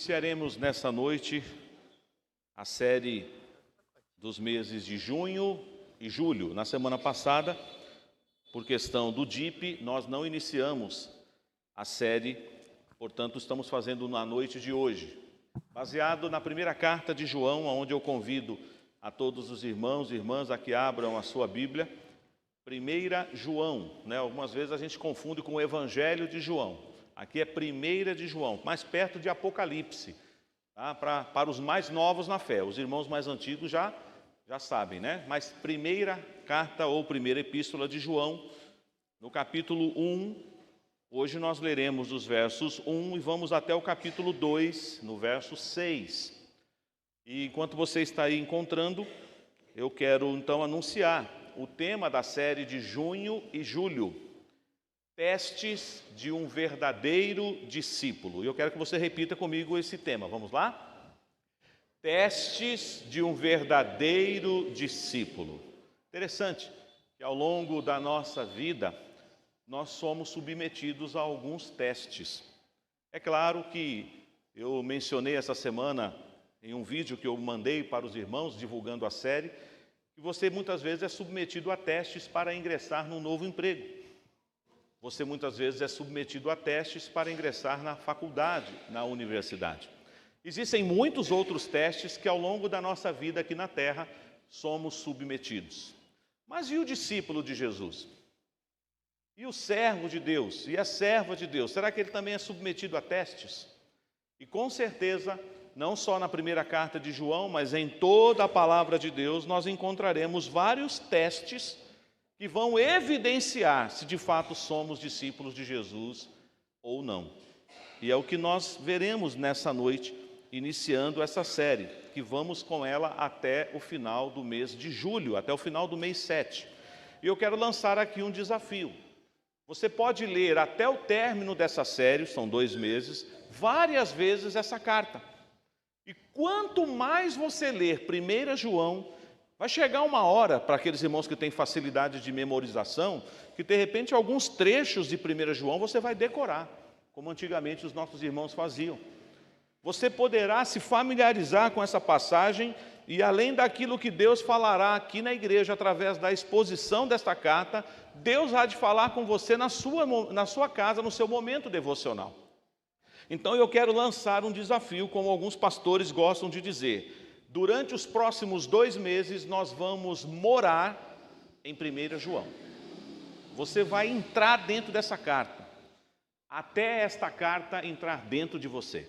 Iniciaremos nessa noite a série dos meses de junho e julho. Na semana passada, por questão do DIP, nós não iniciamos a série, portanto estamos fazendo na noite de hoje, baseado na primeira carta de João, onde eu convido a todos os irmãos e irmãs a que abram a sua Bíblia. 1 João, algumas vezes a gente confunde com o Evangelho de João. Aqui é 1 de João, mais perto de Apocalipse, tá? Para os mais novos na fé. Os irmãos mais antigos já sabem, né? Mas primeira carta ou primeira epístola de João, no capítulo 1, hoje nós leremos dos versos 1 e vamos até o capítulo 2, no verso 6. E enquanto você está aí encontrando, eu quero então anunciar o tema da série de junho e julho: testes de um verdadeiro discípulo. E eu quero que você repita comigo esse tema. Vamos lá? Testes de um verdadeiro discípulo. Interessante que ao longo da nossa vida nós somos submetidos a alguns testes. É claro que eu mencionei essa semana em um vídeo que eu mandei para os irmãos divulgando a série, que você muitas vezes é submetido a testes para ingressar num novo emprego. Você muitas vezes é submetido a testes para ingressar na faculdade, na universidade. Existem muitos outros testes que ao longo da nossa vida aqui na terra somos submetidos. Mas e o discípulo de Jesus? E o servo de Deus? E a serva de Deus? Será que ele também é submetido a testes? E com certeza, não só na primeira carta de João, mas em toda a palavra de Deus, nós encontraremos vários testes que vão evidenciar se de fato somos discípulos de Jesus ou não. E é o que nós veremos nessa noite, iniciando essa série, que vamos com ela até o final do mês de julho, até o final do mês 7. E eu quero lançar aqui um desafio. Você pode ler até o término dessa série, são 2 meses, várias vezes essa carta. E quanto mais você ler 1 João, vai chegar uma hora para aqueles irmãos que têm facilidade de memorização, que de repente alguns trechos de 1 João você vai decorar, como antigamente os nossos irmãos faziam. Você poderá se familiarizar com essa passagem e além daquilo que Deus falará aqui na igreja através da exposição desta carta, Deus há de falar com você na sua casa, no seu momento devocional. Então eu quero lançar um desafio, como alguns pastores gostam de dizer. Durante os próximos 2 meses nós vamos morar em 1 João. Você vai entrar dentro dessa carta, até esta carta entrar dentro de você.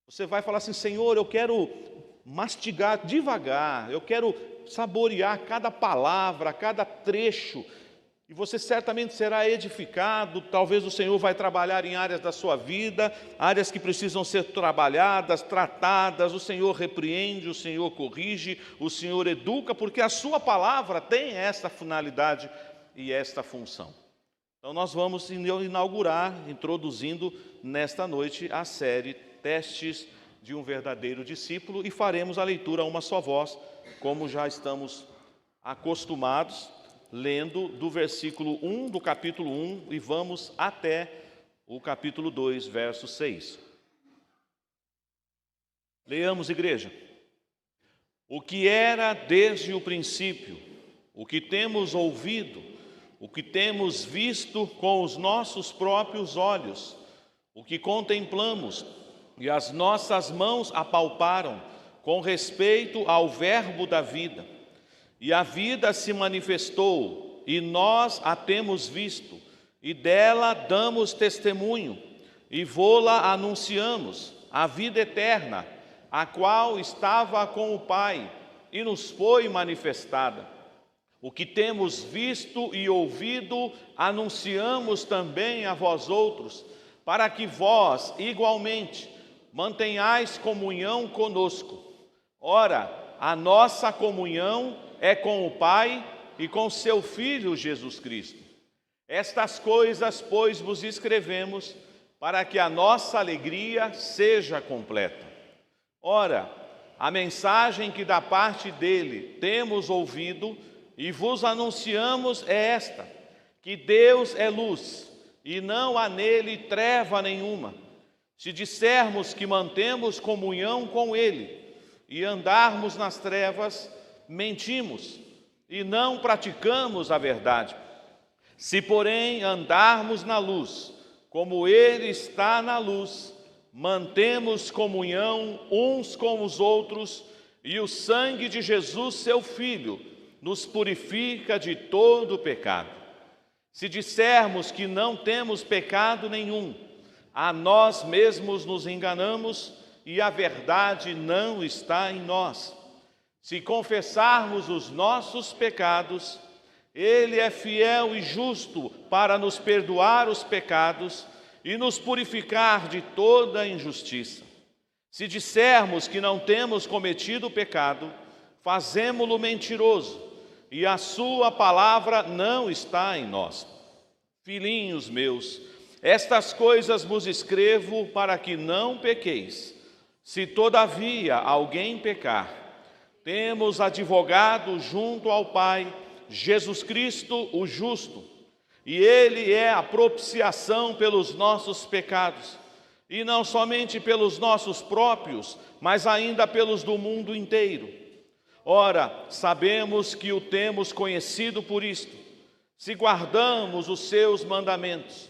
Você vai falar assim: Senhor, eu quero mastigar devagar, eu quero saborear cada palavra, cada trecho. E você certamente será edificado. Talvez o Senhor vai trabalhar em áreas da sua vida, áreas que precisam ser trabalhadas, tratadas. O Senhor repreende, o Senhor corrige, o Senhor educa, porque a sua palavra tem esta finalidade e esta função. Então nós vamos inaugurar, introduzindo nesta noite a série Testes de um Verdadeiro Discípulo, e faremos a leitura a uma só voz, como já estamos acostumados, lendo do versículo 1 do capítulo 1 e vamos até o capítulo 2, verso 6. Leamos, igreja. O que era desde o princípio, o que temos ouvido, o que temos visto com os nossos próprios olhos, o que contemplamos e as nossas mãos apalparam com respeito ao verbo da vida. E a vida se manifestou, e nós a temos visto, e dela damos testemunho, e vô-la anunciamos, a vida eterna, a qual estava com o Pai, e nos foi manifestada. O que temos visto e ouvido, anunciamos também a vós outros, para que vós, igualmente, mantenhais comunhão conosco. Ora, a nossa comunhão é com o Pai e com seu Filho Jesus Cristo. Estas coisas, pois, vos escrevemos, para que a nossa alegria seja completa. Ora, a mensagem que da parte dele temos ouvido e vos anunciamos é esta: que Deus é luz, e não há nele treva nenhuma. Se dissermos que mantemos comunhão com Ele e andarmos nas trevas, mentimos e não praticamos a verdade. Se, porém, andarmos na luz, como Ele está na luz, mantemos comunhão uns com os outros, e o sangue de Jesus, seu Filho, nos purifica de todo pecado. Se dissermos que não temos pecado nenhum, a nós mesmos nos enganamos e a verdade não está em nós. Se confessarmos os nossos pecados, Ele é fiel e justo para nos perdoar os pecados e nos purificar de toda injustiça. Se dissermos que não temos cometido pecado, fazemo-lo mentiroso, e a sua palavra não está em nós. Filhinhos meus, estas coisas vos escrevo para que não pequeis. Se todavia alguém pecar, temos advogado junto ao Pai, Jesus Cristo o justo, e Ele é a propiciação pelos nossos pecados, e não somente pelos nossos próprios, mas ainda pelos do mundo inteiro. Ora, sabemos que o temos conhecido por isto, se guardamos os seus mandamentos.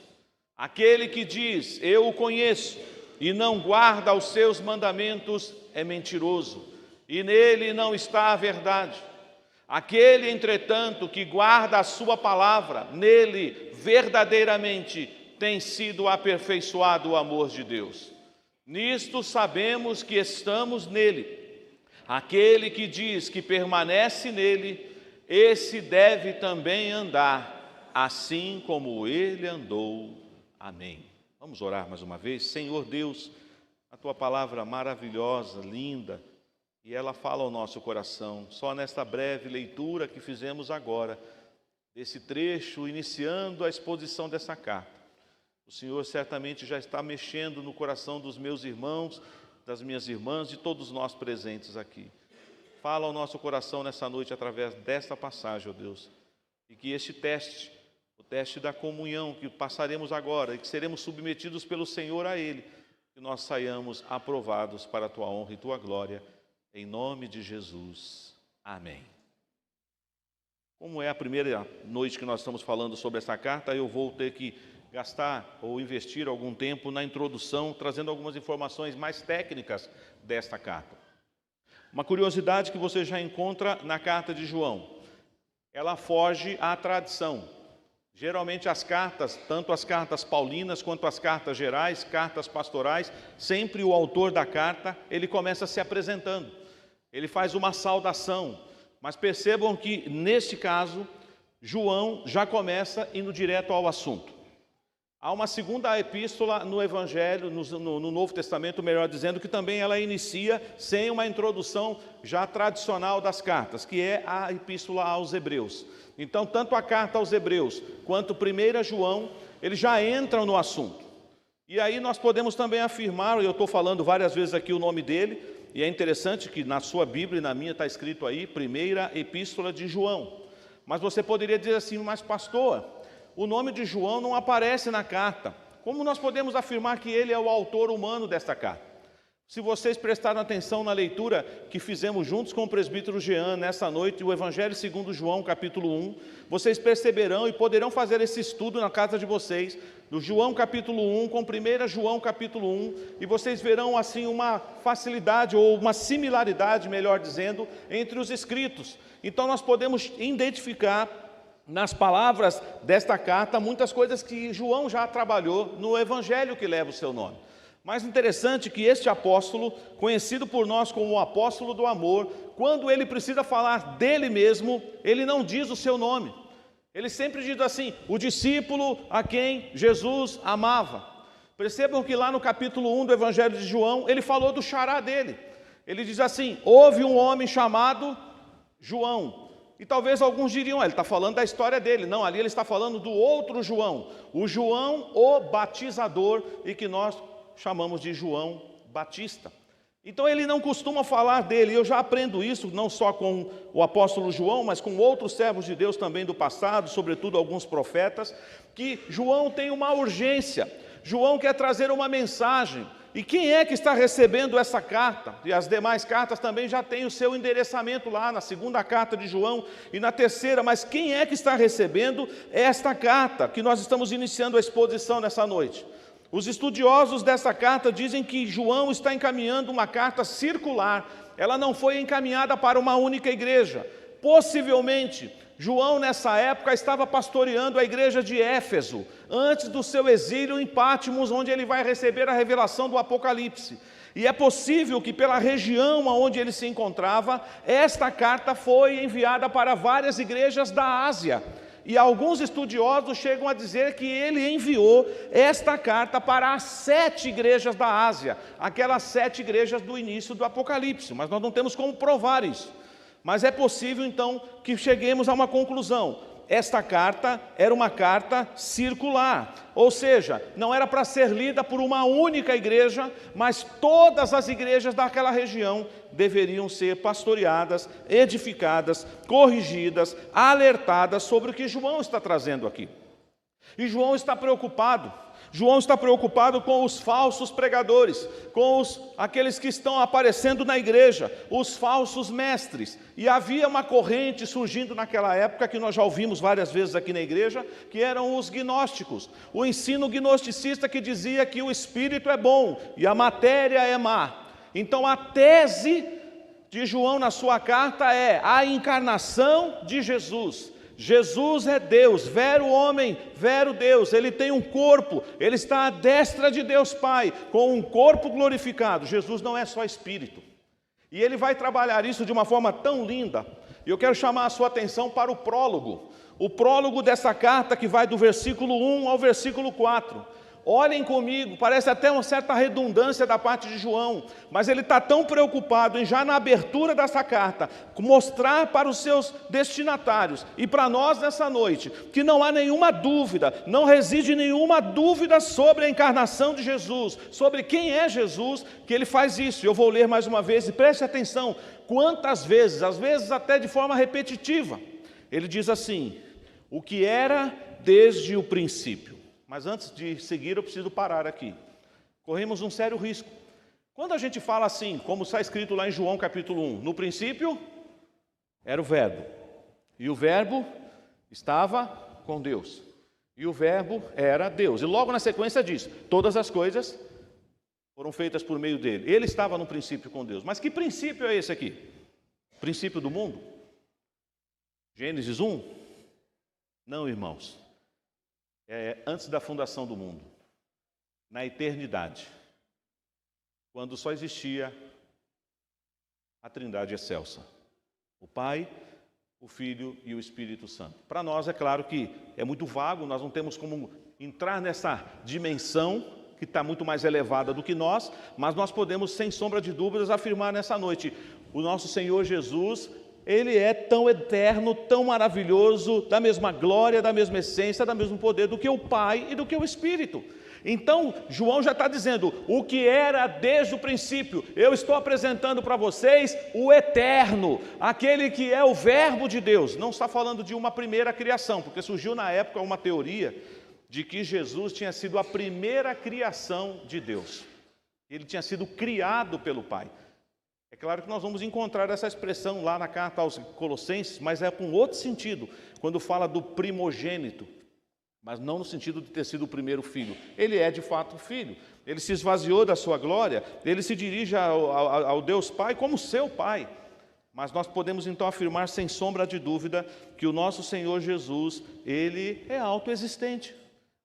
Aquele que diz, eu o conheço, e não guarda os seus mandamentos, é mentiroso, e nele não está a verdade. Aquele, entretanto, que guarda a sua palavra, nele verdadeiramente tem sido aperfeiçoado o amor de Deus. Nisto sabemos que estamos nele. Aquele que diz que permanece nele, esse deve também andar, assim como ele andou. Amém. Vamos orar mais uma vez. Senhor Deus, a tua palavra maravilhosa, linda, e ela fala ao nosso coração. Só nesta breve leitura que fizemos agora, desse trecho, iniciando a exposição dessa carta, o Senhor certamente já está mexendo no coração dos meus irmãos, das minhas irmãs, de todos nós presentes aqui. Fala ao nosso coração nessa noite através desta passagem, ó Deus, e que este teste, o teste da comunhão que passaremos agora, e que seremos submetidos pelo Senhor a Ele, que nós saiamos aprovados para a tua honra e tua glória, em nome de Jesus. Amém. Como é a primeira noite que nós estamos falando sobre essa carta, eu vou ter que gastar ou investir algum tempo na introdução, trazendo algumas informações mais técnicas desta carta. Uma curiosidade que você já encontra na carta de João, ela foge à tradição. Geralmente as cartas, tanto as cartas paulinas quanto as cartas gerais, cartas pastorais, sempre o autor da carta, ele começa se apresentando, ele faz uma saudação, mas percebam que neste caso, João já começa indo direto ao assunto. Há uma segunda epístola no Evangelho, no Novo Testamento, melhor dizendo, que também ela inicia sem uma introdução já tradicional das cartas, que é a epístola aos Hebreus. Então, tanto a carta aos Hebreus quanto 1 João, eles já entram no assunto. E aí nós podemos também afirmar, e eu estou falando várias vezes aqui o nome dele, e é interessante que na sua Bíblia e na minha está escrito aí, primeira epístola de João. Mas você poderia dizer assim, mas pastor, o nome de João não aparece na carta. Como nós podemos afirmar que ele é o autor humano desta carta? Se vocês prestaram atenção na leitura que fizemos juntos com o presbítero Jean nessa noite, o Evangelho segundo João, capítulo 1, vocês perceberão e poderão fazer esse estudo na casa de vocês, do João capítulo 1 com 1 João capítulo 1, e vocês verão assim uma facilidade ou uma similaridade, melhor dizendo, entre os escritos. Então nós podemos identificar nas palavras desta carta muitas coisas que João já trabalhou no Evangelho que leva o seu nome. Mas interessante que este apóstolo, conhecido por nós como o apóstolo do amor, quando ele precisa falar dele mesmo, ele não diz o seu nome. Ele sempre diz assim, o discípulo a quem Jesus amava. Percebam que lá no capítulo 1 do Evangelho de João, ele falou do xará dele. Ele diz assim, houve um homem chamado João. E talvez alguns diriam, ele está falando da história dele. Não, ali ele está falando do outro João. O João, o batizador, e que nós chamamos de João Batista. Então ele não costuma falar dele. Eu já aprendo isso, não só com o apóstolo João, mas com outros servos de Deus também do passado, sobretudo alguns profetas, que João tem uma urgência. João quer trazer uma mensagem. E quem é que está recebendo essa carta? E as demais cartas também já têm o seu endereçamento lá na segunda carta de João e na terceira. Mas quem é que está recebendo esta carta que nós estamos iniciando a exposição nessa noite? Os estudiosos dessa carta dizem que João está encaminhando uma carta circular. Ela não foi encaminhada para uma única igreja. Possivelmente, João nessa época estava pastoreando a igreja de Éfeso, antes do seu exílio em Patmos, onde ele vai receber a revelação do Apocalipse. E é possível que pela região onde ele se encontrava, esta carta foi enviada para várias igrejas da Ásia. E alguns estudiosos chegam a dizer que ele enviou esta carta para as 7 igrejas da Ásia, aquelas 7 igrejas do início do Apocalipse, mas nós não temos como provar isso. Mas é possível então que cheguemos a uma conclusão. Esta carta era uma carta circular, ou seja, não era para ser lida por uma única igreja, mas todas as igrejas daquela região deveriam ser pastoreadas, edificadas, corrigidas, alertadas sobre o que João está trazendo aqui. E João está preocupado com os falsos pregadores, com aqueles que estão aparecendo na igreja, os falsos mestres. E havia uma corrente surgindo naquela época, que nós já ouvimos várias vezes aqui na igreja, que eram os gnósticos. O ensino gnosticista que dizia que o espírito é bom e a matéria é má. Então a tese de João na sua carta é a encarnação de Jesus. Jesus é Deus, vero homem, vero Deus. Ele tem um corpo, ele está à destra de Deus Pai, com um corpo glorificado. Jesus não é só espírito. E ele vai trabalhar isso de uma forma tão linda. E eu quero chamar a sua atenção para o prólogo dessa carta, que vai do versículo 1 ao versículo 4. Olhem comigo, parece até uma certa redundância da parte de João, mas ele está tão preocupado em já na abertura dessa carta, mostrar para os seus destinatários e para nós nessa noite, que não há nenhuma dúvida, não reside nenhuma dúvida sobre a encarnação de Jesus, sobre quem é Jesus, que ele faz isso. Eu vou ler mais uma vez e preste atenção, quantas vezes, às vezes até de forma repetitiva, ele diz assim: o que era desde o princípio. Mas antes de seguir, eu preciso parar aqui. Corremos um sério risco. Quando a gente fala assim, como está escrito lá em João capítulo 1, no princípio era o verbo, e o verbo estava com Deus, e o verbo era Deus. E logo na sequência diz, todas as coisas foram feitas por meio dele. Ele estava no princípio com Deus. Mas que princípio é esse aqui? Princípio do mundo? Gênesis 1? Não, irmãos. É antes da fundação do mundo, na eternidade, quando só existia a Trindade excelsa, o Pai, o Filho e o Espírito Santo. Para nós é claro que é muito vago, nós não temos como entrar nessa dimensão que está muito mais elevada do que nós, mas nós podemos, sem sombra de dúvidas, afirmar nessa noite, o nosso Senhor Jesus, ele é tão eterno, tão maravilhoso, da mesma glória, da mesma essência, do mesmo poder do que o Pai e do que o Espírito. Então, João já está dizendo, o que era desde o princípio, eu estou apresentando para vocês o eterno, aquele que é o verbo de Deus. Não está falando de uma primeira criação, porque surgiu na época uma teoria de que Jesus tinha sido a primeira criação de Deus. Ele tinha sido criado pelo Pai. É claro que nós vamos encontrar essa expressão lá na carta aos Colossenses, mas é com outro sentido, quando fala do primogênito, mas não no sentido de ter sido o primeiro filho. Ele é de fato filho, ele se esvaziou da sua glória, ele se dirige ao Deus Pai como seu Pai. Mas nós podemos então afirmar sem sombra de dúvida que o nosso Senhor Jesus, ele é autoexistente,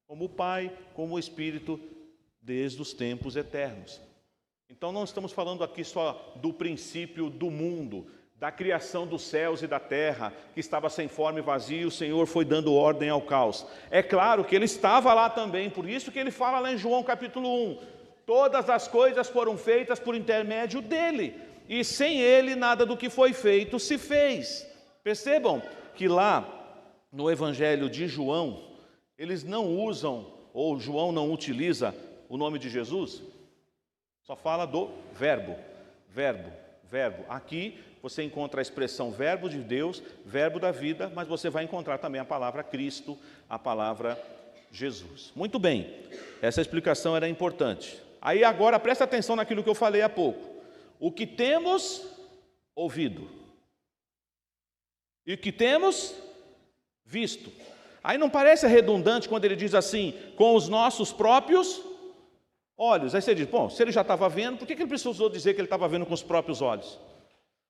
como o Pai, como o Espírito, desde os tempos eternos. Então não estamos falando aqui só do princípio do mundo, da criação dos céus e da terra, que estava sem forma e vazio, o Senhor foi dando ordem ao caos. É claro que ele estava lá também, por isso que ele fala lá em João capítulo 1, todas as coisas foram feitas por intermédio dele, e sem ele nada do que foi feito se fez. Percebam que lá no Evangelho de João, eles não usam, ou João não utiliza o nome de Jesus, só fala do verbo. Aqui você encontra a expressão verbo de Deus, verbo da vida, mas você vai encontrar também a palavra Cristo, a palavra Jesus. Muito bem, essa explicação era importante. Aí agora presta atenção naquilo que eu falei há pouco. O que temos ouvido e o que temos visto. Aí não parece redundante quando ele diz assim, com os nossos próprios olhos. Aí você diz, bom, se ele já estava vendo, por que ele precisou dizer que ele estava vendo com os próprios olhos?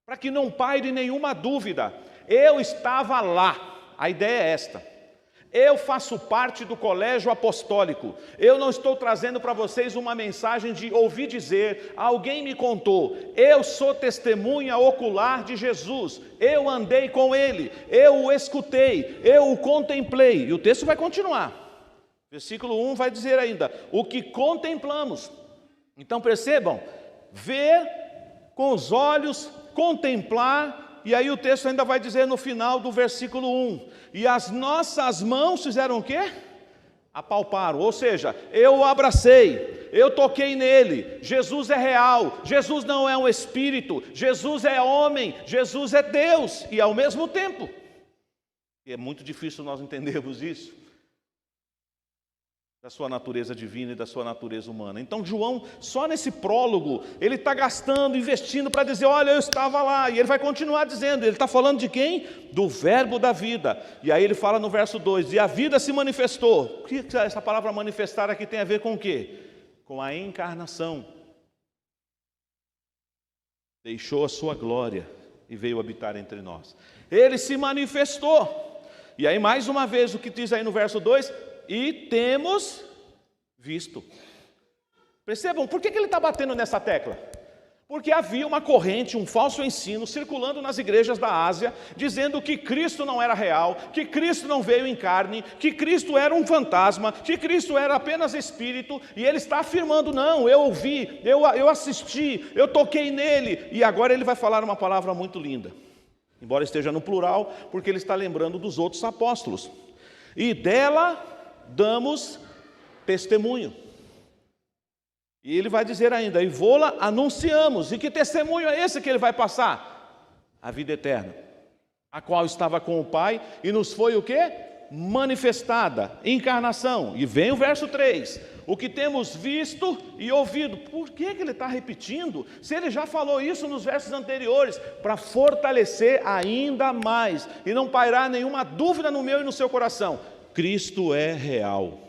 Para que não paire nenhuma dúvida. Eu estava lá. A ideia é esta. Eu faço parte do colégio apostólico. Eu não estou trazendo para vocês uma mensagem de ouvir dizer, alguém me contou. Eu sou testemunha ocular de Jesus. Eu andei com ele, eu o escutei, eu o contemplei. E o texto vai continuar. Versículo 1 vai dizer ainda, o que contemplamos. Então percebam, ver com os olhos, contemplar. E aí o texto ainda vai dizer no final do versículo 1, e as nossas mãos fizeram o quê? Apalparam, ou seja, eu o abracei, eu toquei nele, Jesus é real, Jesus não é um espírito, Jesus é homem, Jesus é Deus, e ao mesmo tempo, e é muito difícil nós entendermos isso, da sua natureza divina e da sua natureza humana. Então João, só nesse prólogo, ele está gastando, investindo para dizer, olha, eu estava lá, e ele vai continuar dizendo, ele está falando de quem? Do verbo da vida, e aí ele fala no verso 2, e a vida se manifestou. O que essa palavra manifestar aqui tem a ver com o quê? Com a encarnação. Deixou a sua glória e veio habitar entre nós. Ele se manifestou, e aí mais uma vez, o que diz aí no verso 2, e temos visto. Percebam, por que ele está batendo nessa tecla? Porque havia uma corrente, um falso ensino circulando nas igrejas da Ásia, dizendo que Cristo não era real, que Cristo não veio em carne, que Cristo era um fantasma, que Cristo era apenas espírito, e ele está afirmando, não, eu ouvi, eu assisti, eu toquei nele, e agora ele vai falar uma palavra muito linda, embora esteja no plural, porque ele está lembrando dos outros apóstolos, e dela damos testemunho. E ele vai dizer ainda, e vô-la anunciamos. E que testemunho é esse que ele vai passar? A vida eterna, a qual estava com o Pai, e nos foi o quê? Manifestada, encarnação. E vem o verso 3, o que temos visto e ouvido. Por que ele está repetindo? Se ele já falou isso nos versos anteriores, para fortalecer ainda mais, e não pairar nenhuma dúvida no meu e no seu coração. Cristo é real.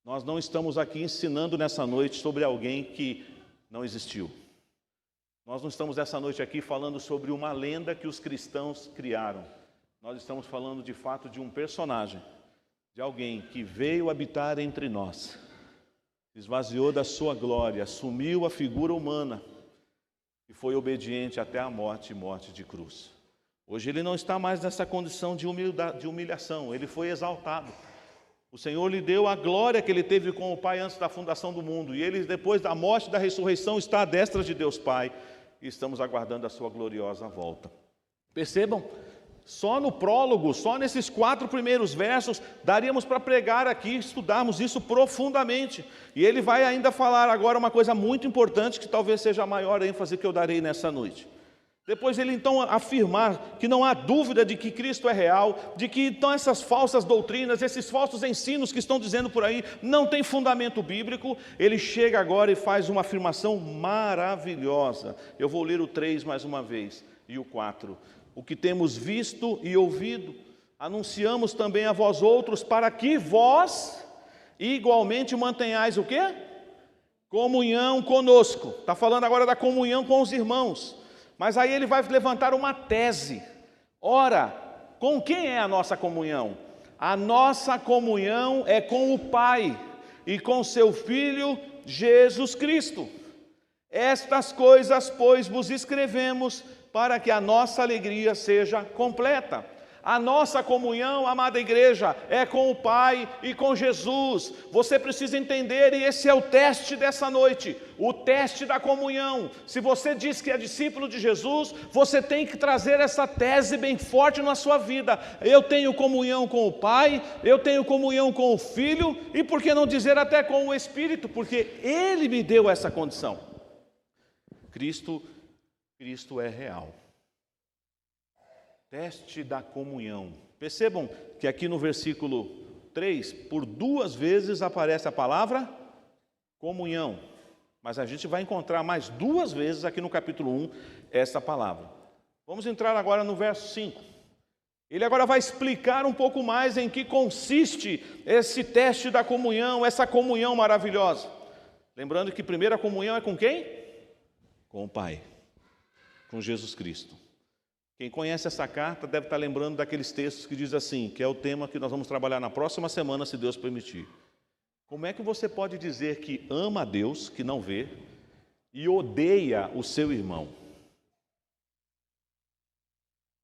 Nós não estamos aqui ensinando nessa noite sobre alguém que não existiu. Nós não estamos essa noite aqui falando sobre uma lenda que os cristãos criaram. Nós estamos falando de fato de um personagem, de alguém que veio habitar entre nós, esvaziou da sua glória, assumiu a figura humana e foi obediente até a morte e morte de cruz. Hoje ele não está mais nessa condição de humilhação, ele foi exaltado. O Senhor lhe deu a glória que ele teve com o Pai antes da fundação do mundo, e ele depois da morte e da ressurreição está à destra de Deus Pai, e estamos aguardando a sua gloriosa volta. Percebam, só no prólogo, só nesses 4 primeiros versos, daríamos para pregar aqui, estudarmos isso profundamente, e ele vai ainda falar agora uma coisa muito importante, que talvez seja a maior ênfase que eu darei nessa noite. Depois ele então afirmar que não há dúvida de que Cristo é real, de que então essas falsas doutrinas, esses falsos ensinos que estão dizendo por aí, não tem fundamento bíblico, ele chega agora e faz uma afirmação maravilhosa. Eu vou ler o 3 mais uma vez, e o 4. O que temos visto e ouvido, anunciamos também a vós outros, para que vós igualmente mantenhais o quê? Comunhão conosco. Está falando agora da comunhão com os irmãos. Mas aí ele vai levantar uma tese. Ora, com quem é a nossa comunhão? A nossa comunhão é com o Pai e com seu Filho Jesus Cristo. Estas coisas, pois, vos escrevemos para que a nossa alegria seja completa. A nossa comunhão, amada igreja, é com o Pai e com Jesus. Você precisa entender, e esse é o teste dessa noite, o teste da comunhão. Se você diz que é discípulo de Jesus, você tem que trazer essa tese bem forte na sua vida. Eu tenho comunhão com o Pai, eu tenho comunhão com o Filho, e por que não dizer até com o Espírito? Porque Ele me deu essa condição. Cristo é real. Teste da comunhão. Percebam que aqui no versículo 3, por 2 vezes aparece a palavra comunhão. Mas a gente vai encontrar mais 2 vezes aqui no capítulo 1 essa palavra. Vamos entrar agora no verso 5. Ele agora vai explicar um pouco mais em que consiste esse teste da comunhão, essa comunhão maravilhosa. Lembrando que primeira comunhão é com quem? Com o Pai, com Jesus Cristo. Quem conhece essa carta deve estar lembrando daqueles textos que diz assim, que é o tema que nós vamos trabalhar na próxima semana, se Deus permitir. Como é que você pode dizer que ama a Deus, que não vê, e odeia o seu irmão?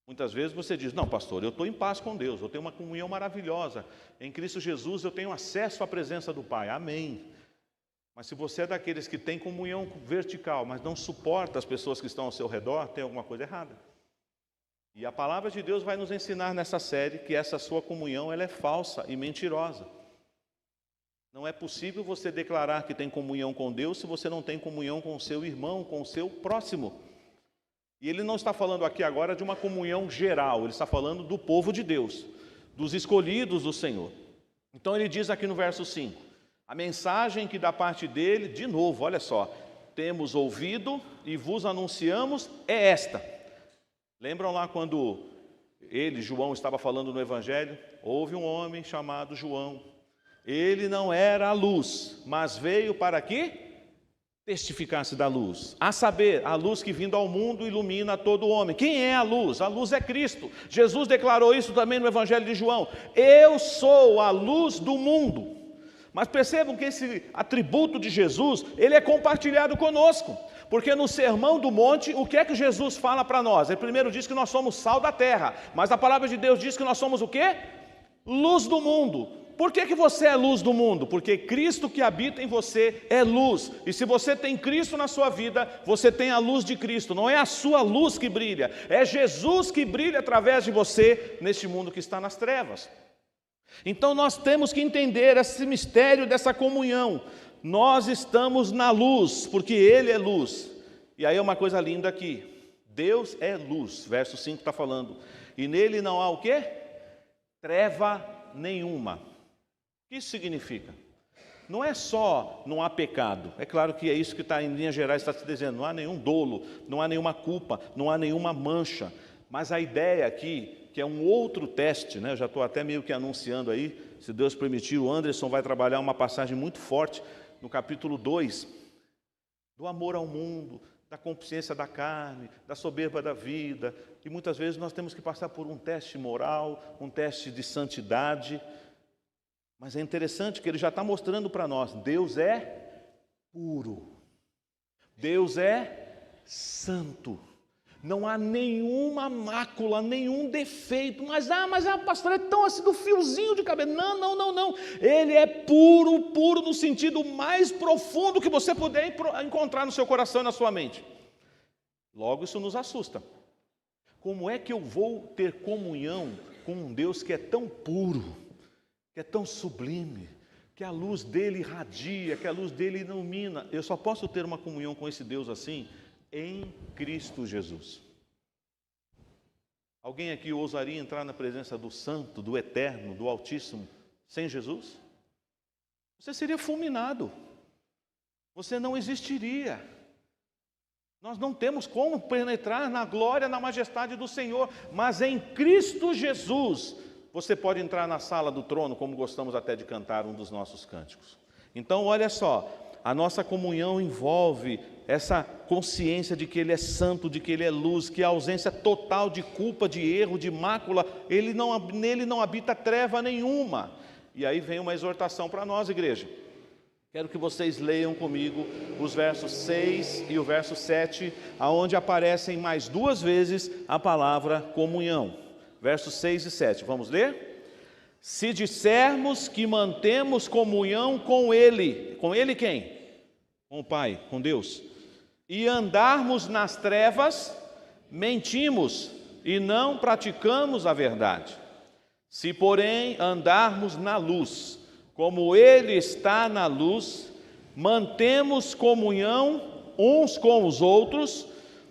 Muitas vezes você diz, não pastor, eu estou em paz com Deus, eu tenho uma comunhão maravilhosa, em Cristo Jesus eu tenho acesso à presença do Pai, amém. Mas se você é daqueles que tem comunhão vertical, mas não suporta as pessoas que estão ao seu redor, tem alguma coisa errada. E a palavra de Deus vai nos ensinar nessa série que essa sua comunhão ela é falsa e mentirosa. Não é possível você declarar que tem comunhão com Deus se você não tem comunhão com o seu irmão, com o seu próximo. E ele não está falando aqui agora de uma comunhão geral, ele está falando do povo de Deus, dos escolhidos do Senhor. Então ele diz aqui no verso 5, a mensagem que da parte dele, de novo, olha só, temos ouvido e vos anunciamos é esta. Lembram lá quando ele, João, estava falando no Evangelho? Houve um homem chamado João. Ele não era a luz, mas veio para que testificasse da luz. A saber, a luz que vindo ao mundo ilumina todo homem. Quem é a luz? A luz é Cristo. Jesus declarou isso também no Evangelho de João. Eu sou a luz do mundo. Mas percebam que esse atributo de Jesus, ele é compartilhado conosco. Porque no Sermão do Monte, o que é que Jesus fala para nós? Ele primeiro diz que nós somos sal da terra, mas a palavra de Deus diz que nós somos o quê? Luz do mundo. Por que você é luz do mundo? Porque Cristo que habita em você é luz. E se você tem Cristo na sua vida, você tem a luz de Cristo. Não é a sua luz que brilha, é Jesus que brilha através de você neste mundo que está nas trevas. Então nós temos que entender esse mistério dessa comunhão. Nós estamos na luz, porque Ele é luz. E aí é uma coisa linda aqui. Deus é luz, verso 5 está falando. E nele não há o quê? Treva nenhuma. O que isso significa? Não é só não há pecado. É claro que é isso que está em linhas gerais, está se dizendo. Não há nenhum dolo, não há nenhuma culpa, não há nenhuma mancha. Mas a ideia aqui, que é um outro teste, né? Eu já estou até meio que anunciando aí, se Deus permitir, o Anderson vai trabalhar uma passagem muito forte no capítulo 2, do amor ao mundo, da consciência da carne, da soberba da vida, e muitas vezes nós temos que passar por um teste moral, um teste de santidade, mas é interessante que ele já está mostrando para nós, Deus é puro, Deus é santo, não há nenhuma mácula, nenhum defeito, mas pastor, é tão assim do fiozinho de cabelo. Não, ele é puro no sentido mais profundo que você puder encontrar no seu coração e na sua mente. Logo isso nos assusta. Como é que eu vou ter comunhão com um Deus que é tão puro, que é tão sublime, que a luz dele irradia, que a luz dele ilumina? Eu só posso ter uma comunhão com esse Deus assim em Cristo Jesus. Alguém aqui ousaria entrar na presença do Santo, do Eterno, do Altíssimo, sem Jesus? Você seria fulminado. Você não existiria. Nós não temos como penetrar na glória, na majestade do Senhor, mas em Cristo Jesus, você pode entrar na sala do trono, como gostamos até de cantar um dos nossos cânticos. Então, olha só, a nossa comunhão envolve essa consciência de que Ele é santo, de que Ele é luz, que a ausência total de culpa, de erro, de mácula, nele não habita treva nenhuma. E aí vem uma exortação para nós, igreja. Quero que vocês leiam comigo os versos 6 e o verso 7, aonde aparecem mais 2 vezes a palavra comunhão. Versos 6 e 7, vamos ler? Se dissermos que mantemos comunhão com Ele quem? Com o Pai, com Deus, e andarmos nas trevas, mentimos e não praticamos a verdade. Se, porém, andarmos na luz, como Ele está na luz, mantemos comunhão uns com os outros,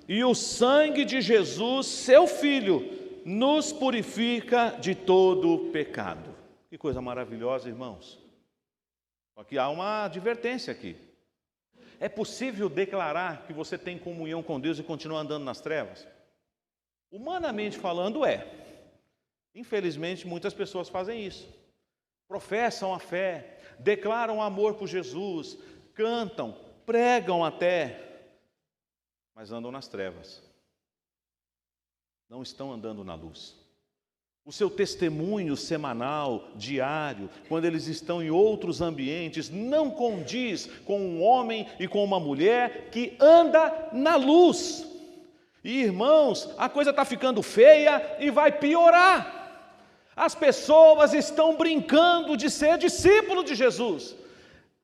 e o sangue de Jesus, seu Filho, nos purifica de todo pecado. Que coisa maravilhosa, irmãos. Só que há uma advertência aqui. É possível declarar que você tem comunhão com Deus e continuar andando nas trevas? Humanamente falando, é. Infelizmente, muitas pessoas fazem isso. Professam a fé, declaram amor por Jesus, cantam, pregam até, mas andam nas trevas. Não estão andando na luz. O seu testemunho semanal, diário, quando eles estão em outros ambientes, não condiz com um homem e com uma mulher que anda na luz. E irmãos, a coisa está ficando feia e vai piorar. As pessoas estão brincando de ser discípulo de Jesus.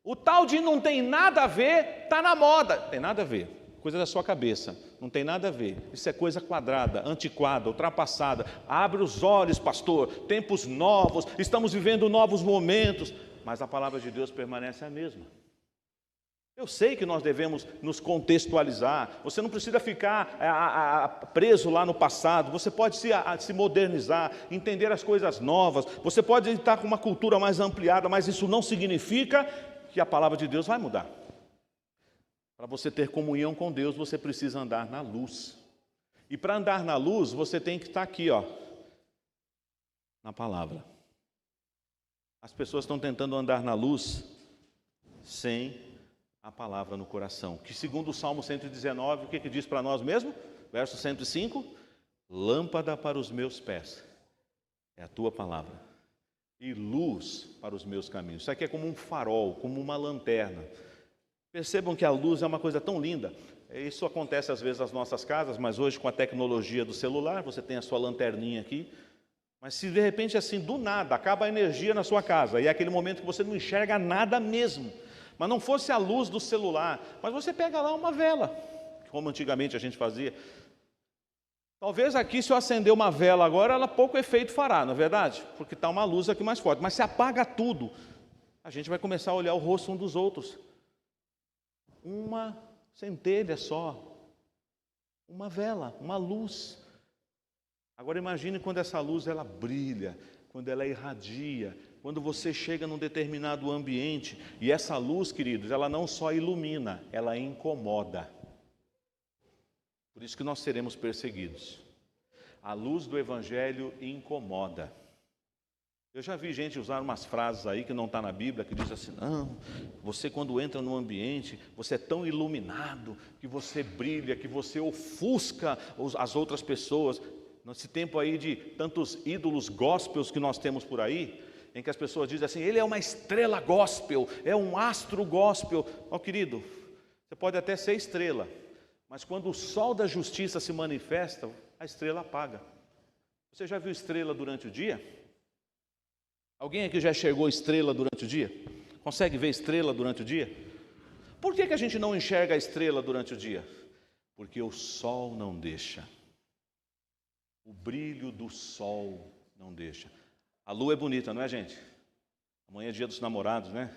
O tal de não tem nada a ver, está na moda. Tem nada a ver, coisa da sua cabeça. Não tem nada a ver, isso é coisa quadrada, antiquada, ultrapassada. Abre os olhos, pastor, tempos novos, estamos vivendo novos momentos, mas a palavra de Deus permanece a mesma. Eu sei que nós devemos nos contextualizar, você não precisa ficar preso lá no passado, você pode se modernizar, entender as coisas novas, você pode estar com uma cultura mais ampliada, mas isso não significa que a palavra de Deus vai mudar. Para você ter comunhão com Deus, você precisa andar na luz. E para andar na luz, você tem que estar aqui, na palavra. As pessoas estão tentando andar na luz sem a palavra no coração. Que segundo o Salmo 119, o que diz para nós mesmo? Verso 105, lâmpada para os meus pés é a tua palavra e luz para os meus caminhos. Isso aqui é como um farol, como uma lanterna. Percebam que a luz é uma coisa tão linda. Isso acontece às vezes nas nossas casas, mas hoje com a tecnologia do celular, você tem a sua lanterninha aqui. Mas se de repente assim, do nada, acaba a energia na sua casa, e é aquele momento que você não enxerga nada mesmo, mas não fosse a luz do celular, mas você pega lá uma vela, como antigamente a gente fazia. Talvez aqui, se eu acender uma vela agora, ela pouco efeito fará, não é verdade? Porque está uma luz aqui mais forte, mas se apaga tudo, a gente vai começar a olhar o rosto um dos outros. Uma centelha só, uma vela, uma luz. Agora imagine quando essa luz ela brilha, quando ela irradia, quando você chega num determinado ambiente, e essa luz, queridos, ela não só ilumina, ela incomoda. Por isso que nós seremos perseguidos. A luz do Evangelho incomoda. Eu já vi gente usar umas frases aí que não está na Bíblia, que diz assim, não, você quando entra num ambiente, você é tão iluminado, que você brilha, que você ofusca as outras pessoas. Nesse tempo aí de tantos ídolos gospels que nós temos por aí, em que as pessoas dizem assim, ele é uma estrela gospel, é um astro gospel. Querido, você pode até ser estrela, mas quando o sol da justiça se manifesta, a estrela apaga. Você já viu estrela durante o dia? Alguém aqui já enxergou estrela durante o dia? Consegue ver estrela durante o dia? Por que a gente não enxerga a estrela durante o dia? Porque o sol não deixa. O brilho do sol não deixa. A lua é bonita, não é, gente? Amanhã é dia dos namorados, né?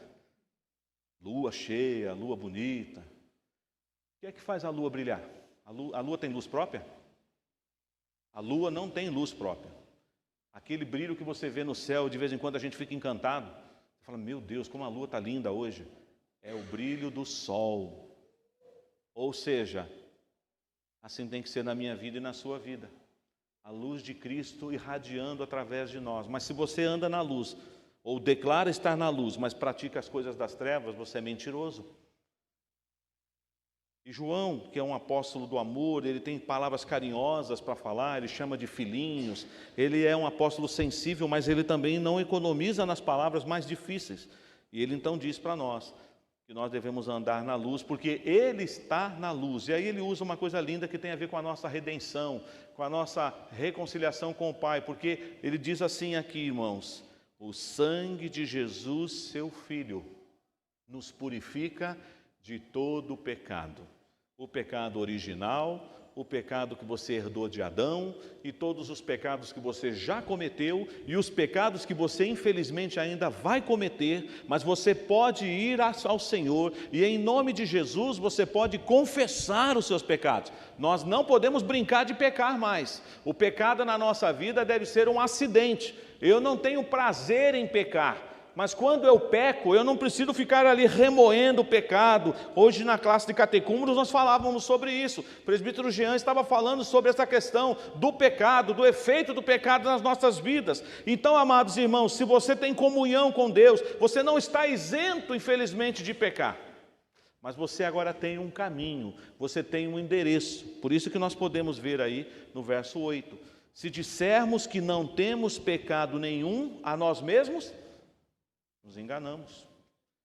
Lua cheia, lua bonita. O que é que faz a lua brilhar? A lua tem luz própria? A lua não tem luz própria. Aquele brilho que você vê no céu, de vez em quando a gente fica encantado. Você fala, meu Deus, como a lua está linda hoje. É o brilho do sol. Ou seja, assim tem que ser na minha vida e na sua vida. A luz de Cristo irradiando através de nós. Mas se você anda na luz, ou declara estar na luz, mas pratica as coisas das trevas, você é mentiroso. E João, que é um apóstolo do amor, ele tem palavras carinhosas para falar, ele chama de filhinhos, ele é um apóstolo sensível, mas ele também não economiza nas palavras mais difíceis. E ele então diz para nós que nós devemos andar na luz, porque ele está na luz. E aí ele usa uma coisa linda que tem a ver com a nossa redenção, com a nossa reconciliação com o Pai, porque ele diz assim aqui, irmãos, o sangue de Jesus, seu Filho, nos purifica de todo o pecado. O pecado original, o pecado que você herdou de Adão e todos os pecados que você já cometeu e os pecados que você infelizmente ainda vai cometer, mas você pode ir ao Senhor e em nome de Jesus você pode confessar os seus pecados. Nós não podemos brincar de pecar mais. O pecado na nossa vida deve ser um acidente. Eu não tenho prazer em pecar. Mas quando eu peco, eu não preciso ficar ali remoendo o pecado. Hoje na classe de catecúmenos nós falávamos sobre isso. O presbítero Jean estava falando sobre essa questão do pecado, do efeito do pecado nas nossas vidas. Então, amados irmãos, se você tem comunhão com Deus, você não está isento, infelizmente, de pecar. Mas você agora tem um caminho, você tem um endereço. Por isso que nós podemos ver aí no verso 8. Se dissermos que não temos pecado nenhum a nós mesmos, nos enganamos.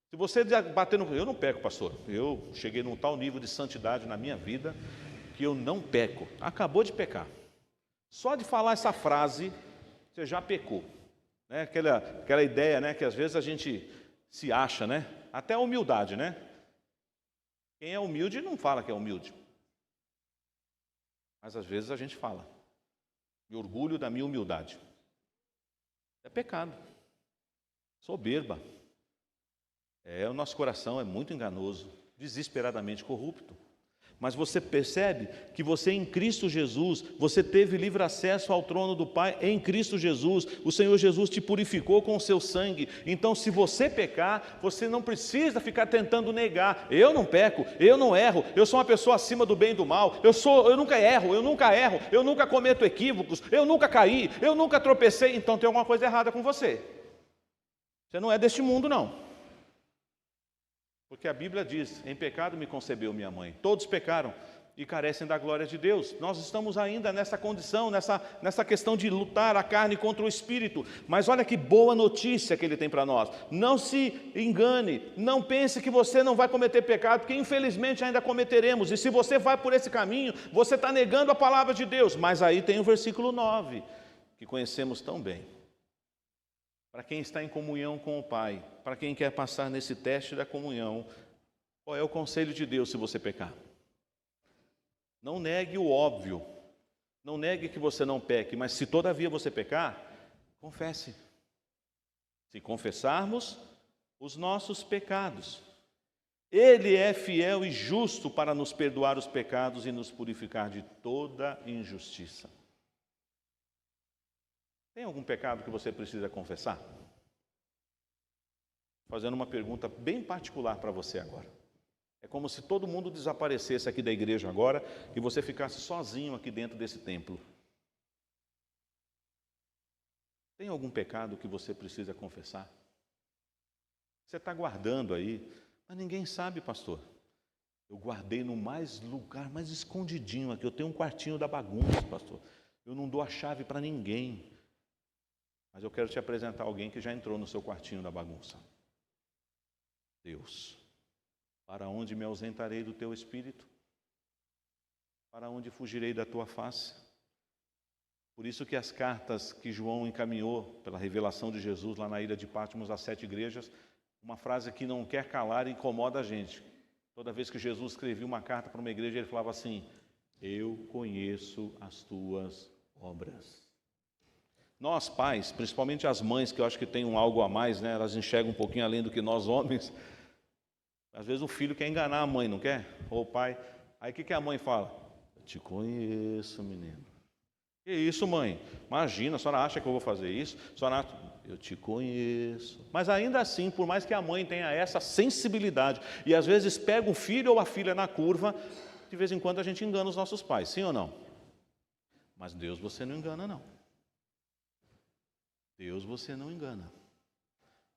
Se você bater no... Eu não peco, pastor. Eu cheguei num tal nível de santidade na minha vida que eu não peco. Acabou de pecar. Só de falar essa frase, você já pecou. Né? Aquela ideia, né, que às vezes a gente se acha, né? Até a humildade, né? Quem é humilde não fala que é humilde. Mas às vezes a gente fala. Me orgulho da minha humildade. É pecado. Soberba. O nosso coração é muito enganoso, desesperadamente corrupto. Mas você percebe que você em Cristo Jesus, você teve livre acesso ao trono do Pai em Cristo Jesus. O Senhor Jesus te purificou com o seu sangue. Então, se você pecar, você não precisa ficar tentando negar. Eu não peco, eu não erro, eu sou uma pessoa acima do bem e do mal. Eu nunca erro, eu nunca cometo equívocos, eu nunca caí, eu nunca tropecei. Então tem alguma coisa errada com você. Você não é deste mundo, não. Porque a Bíblia diz, em pecado me concebeu minha mãe. Todos pecaram e carecem da glória de Deus. Nós estamos ainda nessa condição, nessa questão de lutar a carne contra o Espírito. Mas olha que boa notícia que Ele tem para nós. Não se engane, não pense que você não vai cometer pecado, porque infelizmente ainda cometeremos. E se você vai por esse caminho, você está negando a palavra de Deus. Mas aí tem o versículo 9, que conhecemos tão bem. Para quem está em comunhão com o Pai, para quem quer passar nesse teste da comunhão, qual é o conselho de Deus se você pecar? Não negue o óbvio, não negue que você não peque, mas se todavia você pecar, confesse. Se confessarmos os nossos pecados, Ele é fiel e justo para nos perdoar os pecados e nos purificar de toda injustiça. Tem algum pecado que você precisa confessar? Fazendo uma pergunta bem particular para você agora. É como se todo mundo desaparecesse aqui da igreja agora e você ficasse sozinho aqui dentro desse templo. Tem algum pecado que você precisa confessar? Você está guardando aí, mas ninguém sabe, pastor. Eu guardei no lugar mais escondidinho aqui. Eu tenho um quartinho da bagunça, pastor. Eu não dou a chave para ninguém. Mas eu quero te apresentar alguém que já entrou no seu quartinho da bagunça. Deus. Para onde me ausentarei do teu espírito? Para onde fugirei da tua face? Por isso que as cartas que João encaminhou pela revelação de Jesus lá na ilha de Patmos às 7 igrejas, uma frase que não quer calar e incomoda a gente. Toda vez que Jesus escrevia uma carta para uma igreja, ele falava assim: eu conheço as tuas obras. Nós pais, principalmente as mães, que eu acho que têm algo a mais, né? Elas enxergam um pouquinho além do que nós homens. Às vezes o filho quer enganar a mãe, não quer? Ou o pai. Aí o que a mãe fala? Eu te conheço, menino. Que isso, mãe? Imagina, a senhora acha que eu vou fazer isso? A senhora acha... Eu te conheço. Mas ainda assim, por mais que a mãe tenha essa sensibilidade, e às vezes pega o filho ou a filha na curva, de vez em quando a gente engana os nossos pais, sim ou não? Mas Deus você não engana, não. Deus você não engana.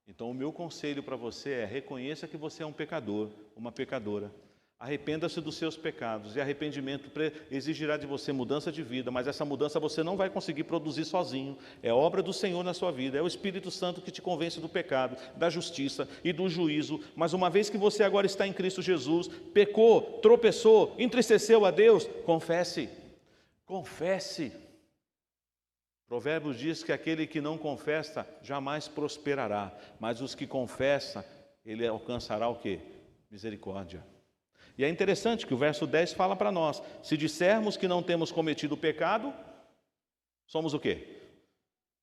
Então o meu conselho para você é: reconheça que você é um pecador, uma pecadora. Arrependa-se dos seus pecados, e arrependimento exigirá de você mudança de vida, mas essa mudança você não vai conseguir produzir sozinho. É obra do Senhor na sua vida, é o Espírito Santo que te convence do pecado, da justiça e do juízo. Mas uma vez que você agora está em Cristo Jesus, pecou, tropeçou, entristeceu a Deus, confesse. Provérbios diz que aquele que não confessa jamais prosperará, mas os que confessam, ele alcançará o quê? Misericórdia. E é interessante que o verso 10 fala para nós: se dissermos que não temos cometido pecado, somos o quê?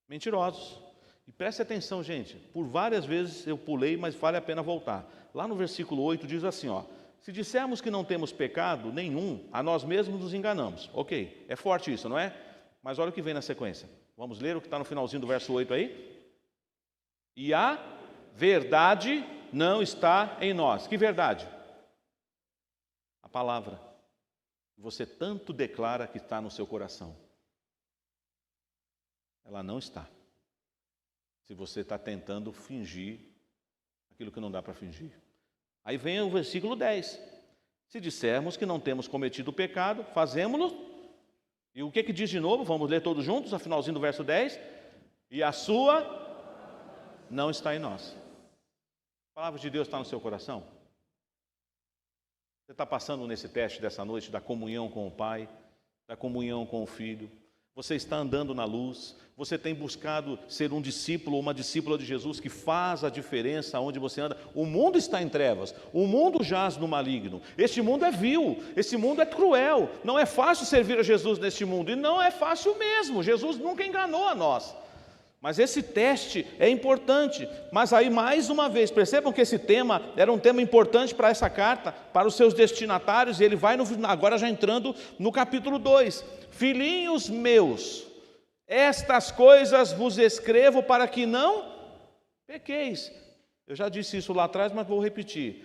Mentirosos. E preste atenção, gente, por várias vezes eu pulei, mas vale a pena voltar. Lá no versículo 8 diz assim, ó: se dissermos que não temos pecado nenhum, a nós mesmos nos enganamos. Ok, é forte isso, não é? Mas olha o que vem na sequência. Vamos ler o que está no finalzinho do verso 8 aí? E a verdade não está em nós. Que verdade? A palavra que você tanto declara que está no seu coração. Ela não está. Se você está tentando fingir aquilo que não dá para fingir. Aí vem o versículo 10. Se dissermos que não temos cometido pecado, fazemos-lo. E o que diz de novo? Vamos ler todos juntos, a finalzinho do verso 10. E a sua não está em nós. A palavra de Deus está no seu coração? Você está passando nesse teste dessa noite da comunhão com o Pai, da comunhão com o Filho? Você está andando na luz? Você tem buscado ser um discípulo ou uma discípula de Jesus que faz a diferença onde você anda? O mundo está em trevas, o mundo jaz no maligno. Este mundo é vil, esse mundo é cruel. Não é fácil servir a Jesus neste mundo, e não é fácil mesmo. Jesus nunca enganou a nós. Mas esse teste é importante. Mas aí, mais uma vez, percebam que esse tema era um tema importante para essa carta, para os seus destinatários, e ele vai agora já entrando no capítulo 2. Filhinhos meus, estas coisas vos escrevo para que não pequeis. Eu já disse isso lá atrás, mas vou repetir.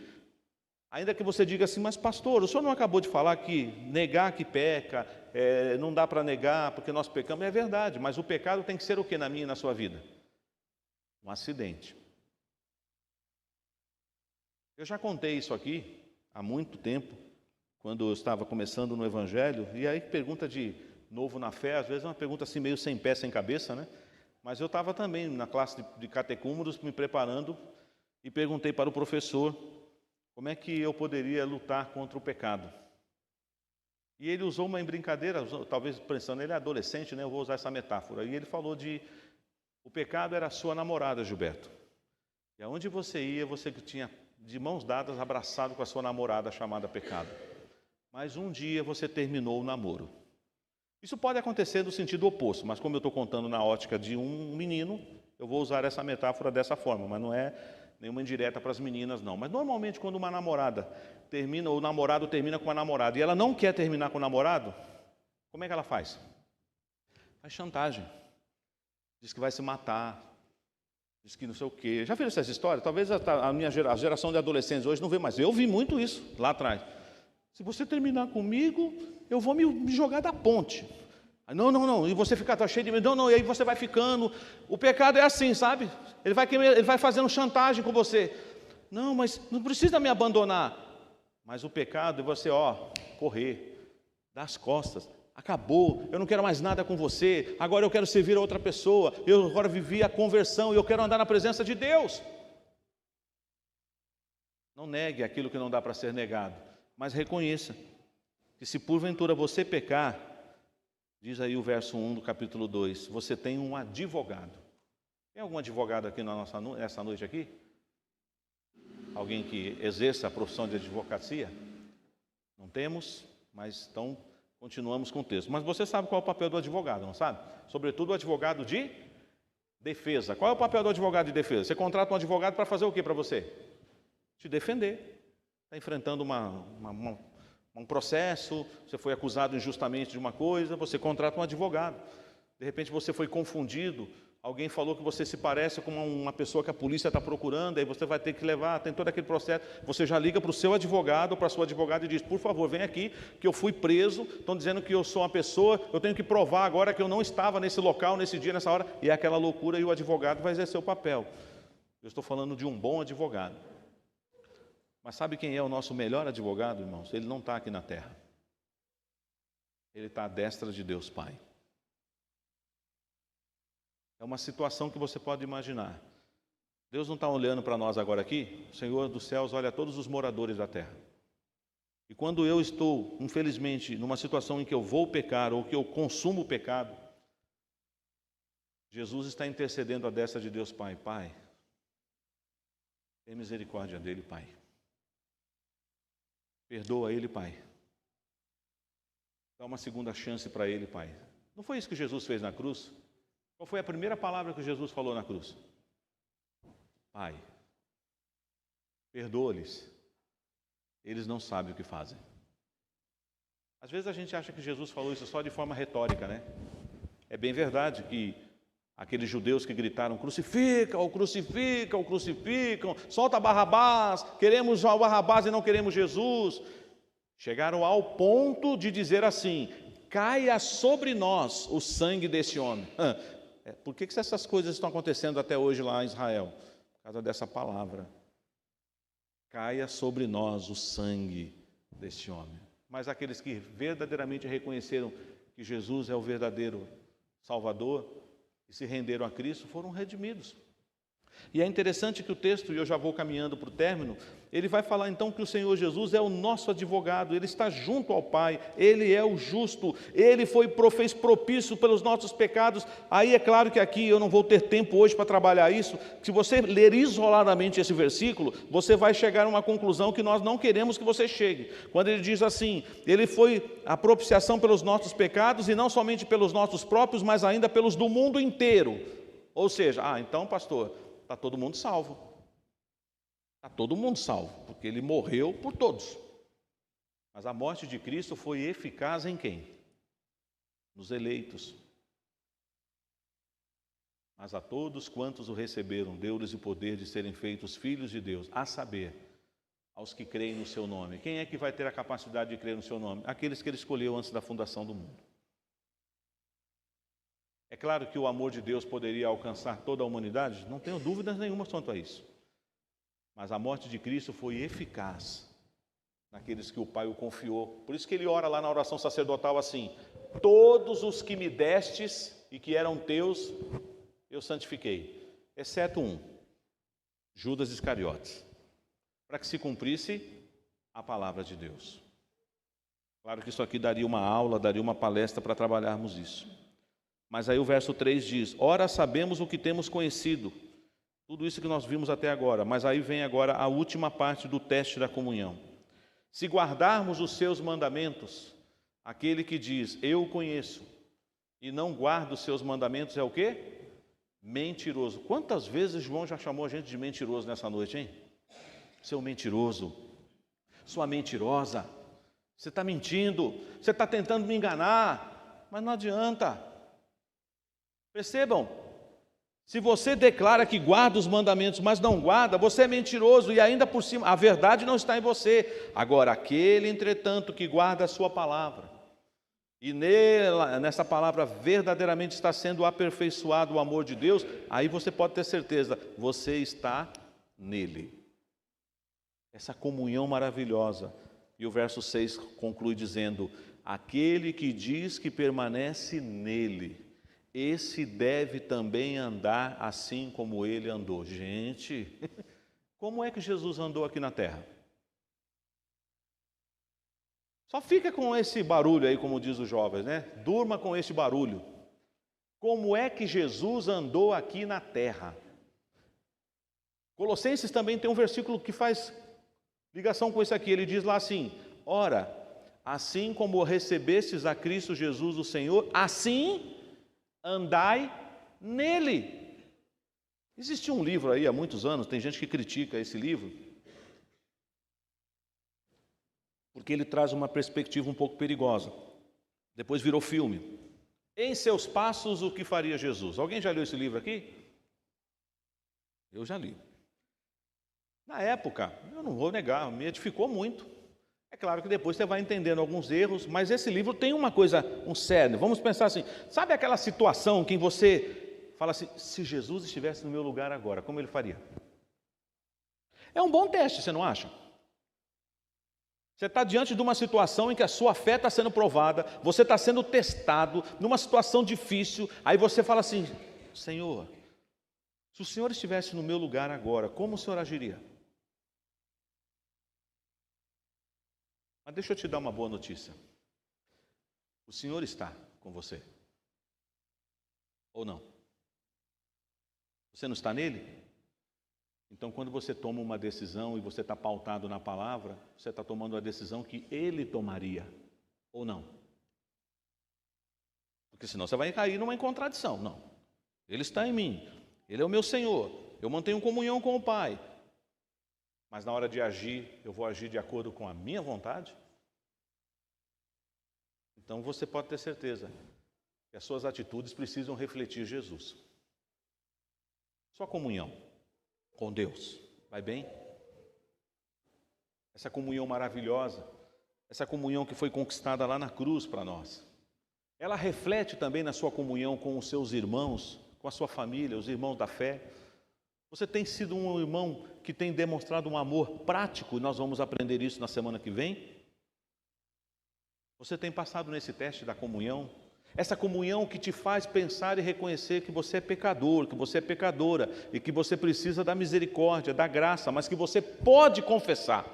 Ainda que você diga assim, mas pastor, o senhor não acabou de falar que negar que peca, não dá para negar porque nós pecamos? É verdade, mas o pecado tem que ser o que na minha e na sua vida? Um acidente. Eu já contei isso aqui há muito tempo, quando eu estava começando no Evangelho, e aí pergunta de novo na fé, às vezes é uma pergunta assim meio sem pé, sem cabeça, né? Mas eu estava também na classe de catecúmenos me preparando e perguntei para o professor como é que eu poderia lutar contra o pecado. E ele usou uma brincadeira, talvez pensando, ele é adolescente, né? Eu vou usar essa metáfora. E ele falou o pecado era a sua namorada, Gilberto. E aonde você ia, você tinha de mãos dadas, abraçado com a sua namorada chamada pecado. Mas um dia você terminou o namoro. Isso pode acontecer no sentido oposto, mas como eu estou contando na ótica de um menino, eu vou usar essa metáfora dessa forma, mas não é nenhuma indireta para as meninas, não. Mas normalmente quando uma namorada termina, ou o namorado termina com a namorada, e ela não quer terminar com o namorado, como é que ela faz? Faz chantagem. Diz que vai se matar. Diz que não sei o quê. Já viram essas histórias? Talvez a geração de adolescentes hoje não vê mais. Eu vi muito isso lá atrás. Se você terminar comigo, eu vou me jogar da ponte. Não. E você fica cheio de medo. Não. E aí você vai ficando. O pecado é assim, sabe? Ele vai fazendo chantagem com você. Não, mas não precisa me abandonar. Mas o pecado é você, correr, dar as costas. Acabou, eu não quero mais nada com você. Agora eu quero servir a outra pessoa. Eu agora vivi a conversão e eu quero andar na presença de Deus. Não negue aquilo que não dá para ser negado, mas reconheça que se porventura você pecar, diz aí o verso 1 do capítulo 2, você tem um advogado. Tem algum advogado aqui nessa noite aqui? Alguém que exerça a profissão de advocacia? Não temos, mas então continuamos com o texto. Mas você sabe qual é o papel do advogado, não sabe? Sobretudo o advogado de defesa. Qual é o papel do advogado de defesa? Você contrata um advogado para fazer o que para você? Te defender. Está enfrentando um processo, você foi acusado injustamente de uma coisa, você contrata um advogado. De repente você foi confundido, alguém falou que você se parece com uma pessoa que a polícia está procurando, aí você vai ter que levar, tem todo aquele processo, você já liga para o seu advogado ou para a sua advogada e diz, por favor, vem aqui, que eu fui preso, estão dizendo que eu sou uma pessoa, eu tenho que provar agora que eu não estava nesse local, nesse dia, nessa hora, e é aquela loucura, e o advogado vai exercer o papel. Eu estou falando de um bom advogado. Mas sabe quem é o nosso melhor advogado, irmãos? Ele não está aqui na terra. Ele está à destra de Deus Pai. É uma situação que você pode imaginar. Deus não está olhando para nós agora aqui. O Senhor dos céus olha todos os moradores da terra. E quando eu estou, infelizmente, numa situação em que eu vou pecar ou que eu consumo o pecado, Jesus está intercedendo à destra de Deus Pai. Pai, tem misericórdia dele, Pai. Perdoa ele, Pai. Dá uma segunda chance para ele, Pai. Não foi isso que Jesus fez na cruz? Qual foi a primeira palavra que Jesus falou na cruz? Pai, perdoa-lhes. Eles não sabem o que fazem. Às vezes a gente acha que Jesus falou isso só de forma retórica, né? É bem verdade que aqueles judeus que gritaram, crucificam, crucificam, crucificam, solta Barrabás, queremos o Barrabás e não queremos Jesus. Chegaram ao ponto de dizer assim, caia sobre nós o sangue desse homem. Por que essas coisas estão acontecendo até hoje lá em Israel? Por causa dessa palavra. Caia sobre nós o sangue desse homem. Mas aqueles que verdadeiramente reconheceram que Jesus é o verdadeiro Salvador e se renderam a Cristo, foram redimidos. E é interessante que o texto, e eu já vou caminhando para o término, ele vai falar então que o Senhor Jesus é o nosso advogado, Ele está junto ao Pai, Ele é o justo, Ele fez propício pelos nossos pecados. Aí é claro que aqui eu não vou ter tempo hoje para trabalhar isso. Se você ler isoladamente esse versículo, você vai chegar a uma conclusão que nós não queremos que você chegue. Quando ele diz assim, Ele foi a propiciação pelos nossos pecados, e não somente pelos nossos próprios, mas ainda pelos do mundo inteiro. Ou seja, então pastor, está todo mundo salvo. Está todo mundo salvo, porque Ele morreu por todos. Mas a morte de Cristo foi eficaz em quem? Nos eleitos. Mas a todos quantos o receberam, deu-lhes o poder de serem feitos filhos de Deus, a saber, aos que creem no seu nome. Quem é que vai ter a capacidade de crer no seu nome? Aqueles que Ele escolheu antes da fundação do mundo. É claro que o amor de Deus poderia alcançar toda a humanidade, não tenho dúvidas nenhuma quanto a isso. Mas a morte de Cristo foi eficaz naqueles que o Pai o confiou. Por isso que ele ora lá na oração sacerdotal assim, todos os que me destes e que eram teus, eu santifiquei, exceto um, Judas Iscariotes, para que se cumprisse a palavra de Deus. Claro que isso aqui daria uma aula, daria uma palestra para trabalharmos isso. Mas aí o verso 3 diz, ora sabemos o que temos conhecido, tudo isso que nós vimos até agora, mas aí vem agora a última parte do teste da comunhão. Se guardarmos os seus mandamentos, aquele que diz, eu o conheço, e não guarda os seus mandamentos é o quê? Mentiroso. Quantas vezes João já chamou a gente de mentiroso nessa noite, hein? Seu mentiroso, sua mentirosa, você está mentindo, você está tentando me enganar, mas não adianta. Percebam, se você declara que guarda os mandamentos, mas não guarda, você é mentiroso e ainda por cima, a verdade não está em você. Agora, aquele, entretanto, que guarda a sua palavra, e nessa palavra verdadeiramente está sendo aperfeiçoado o amor de Deus, aí você pode ter certeza, você está nele. Essa comunhão maravilhosa. E o verso 6 conclui dizendo, aquele que diz que permanece nele, esse deve também andar assim como ele andou. Gente, como é que Jesus andou aqui na terra? Só fica com esse barulho aí, como diz os jovens, né? Durma com esse barulho. Como é que Jesus andou aqui na terra? Colossenses também tem um versículo que faz ligação com isso aqui. Ele diz lá assim, ora, assim como recebestes a Cristo Jesus o Senhor, assim andai nele. Existe um livro aí há muitos anos, tem gente que critica esse livro, porque ele traz uma perspectiva um pouco perigosa. Depois virou filme. Em seus passos, o que faria Jesus? Alguém já leu esse livro aqui? Eu já li. Na época, eu não vou negar, me edificou muito. É claro que depois você vai entendendo alguns erros, mas esse livro tem uma coisa, um cerne. Vamos pensar assim, sabe aquela situação em que você fala assim, se Jesus estivesse no meu lugar agora, como ele faria? É um bom teste, você não acha? Você está diante de uma situação em que a sua fé está sendo provada, você está sendo testado, numa situação difícil, aí você fala assim, Senhor, se o Senhor estivesse no meu lugar agora, como o Senhor agiria? Mas deixa eu te dar uma boa notícia. O Senhor está com você. Ou não? Você não está nele? Então, quando você toma uma decisão e você está pautado na palavra, você está tomando a decisão que ele tomaria, ou não? Porque senão você vai cair numa contradição. Não, ele está em mim, ele é o meu Senhor, eu mantenho comunhão com o Pai, mas na hora de agir, eu vou agir de acordo com a minha vontade? Então você pode ter certeza que as suas atitudes precisam refletir Jesus. Sua comunhão com Deus vai bem? Essa comunhão maravilhosa, essa comunhão que foi conquistada lá na cruz para nós, ela reflete também na sua comunhão com os seus irmãos, com a sua família, os irmãos da fé. Você tem sido um irmão que tem demonstrado um amor prático, e nós vamos aprender isso na semana que vem? Você tem passado nesse teste da comunhão? Essa comunhão que te faz pensar e reconhecer que você é pecador, que você é pecadora, e que você precisa da misericórdia, da graça, mas que você pode confessar,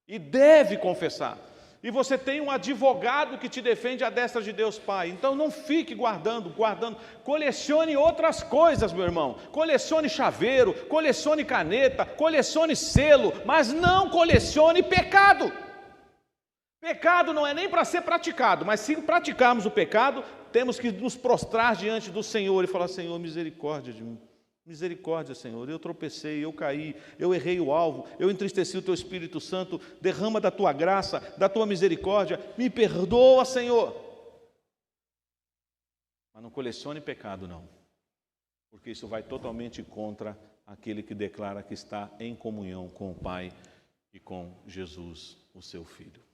e deve confessar. E você tem um advogado que te defende à destra de Deus Pai. Então não fique guardando. Colecione outras coisas, meu irmão. Colecione chaveiro, colecione caneta, colecione selo, mas não colecione pecado. Pecado não é nem para ser praticado, mas se praticarmos o pecado, temos que nos prostrar diante do Senhor e falar: Senhor, misericórdia de mim. Misericórdia, Senhor, eu tropecei, eu caí, eu errei o alvo, eu entristeci o Teu Espírito Santo, derrama da Tua graça, da Tua misericórdia, me perdoa, Senhor. Mas não colecione pecado, não, porque isso vai totalmente contra aquele que declara que está em comunhão com o Pai e com Jesus, o Seu Filho.